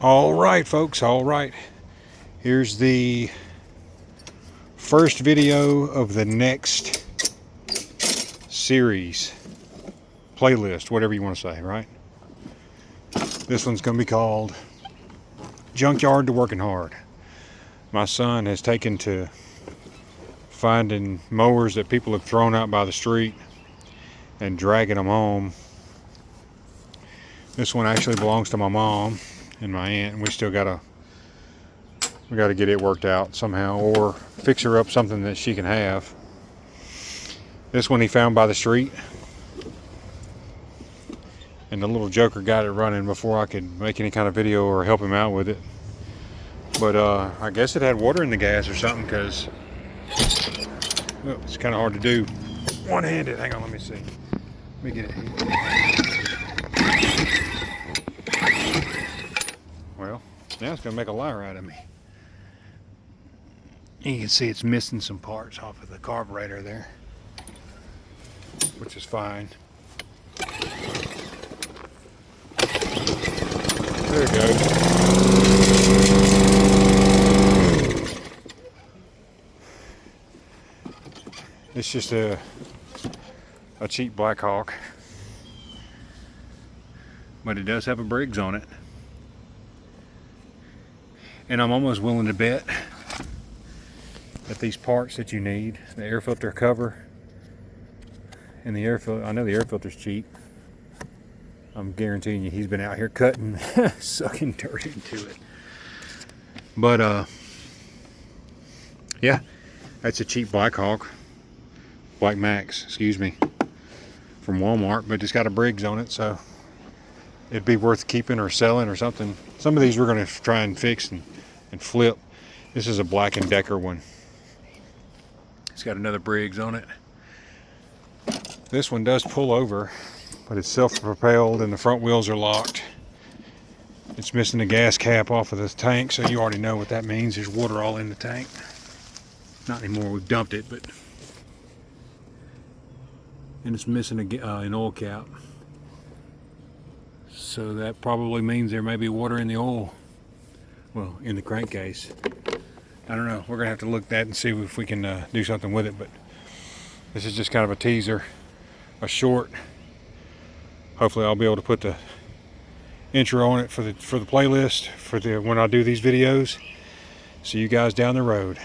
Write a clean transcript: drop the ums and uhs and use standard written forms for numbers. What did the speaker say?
All right, folks, all right. Here's the first video of the next series, playlist, whatever you want to say, right? This one's going to be called Junkyard to Working Hard. My son has taken to finding mowers that people have thrown out by the street and dragging them home. This one actually belongs to my mom and my aunt, and we got to get it worked out somehow, or fix her up something that she can have. This one he found by the street, and the little joker got it running before I could make any kind of video or help him out with it. But I guess it had water in the gas or something, because it's kind of hard to do one-handed. Hang on, let me see. Let me get it here. Well, now it's going to make a liar out of me. You can see it's missing some parts off of the carburetor there, which is fine. There it goes. It's just a cheap Black Hawk, but it does have a Briggs on it. And I'm almost willing to bet that these parts that you need, the air filter cover and the air filter, I know the air filter's cheap. I'm guaranteeing you he's been out here cutting, sucking dirt into it. But yeah, that's a cheap Black Hawk, Black Max, excuse me, from Walmart, but it's got a Briggs on it, so it'd be worth keeping or selling or something. Some of these we're going to try and fix and flip. This is a Black & Decker one. It's got another Briggs on it. This one does pull over, but it's self-propelled and the front wheels are locked. It's missing the gas cap off of the tank, so you already know what that means. There's water all in the tank. Not anymore, we've dumped it, but... And it's missing an oil cap. So that probably means there may be water in the oil. Well, in the crankcase. I don't know. We're going to have to look at that and see if we can do something with it. But this is just kind of a teaser, a short. Hopefully I'll be able to put the intro on it for the playlist when I do these videos. See you guys down the road.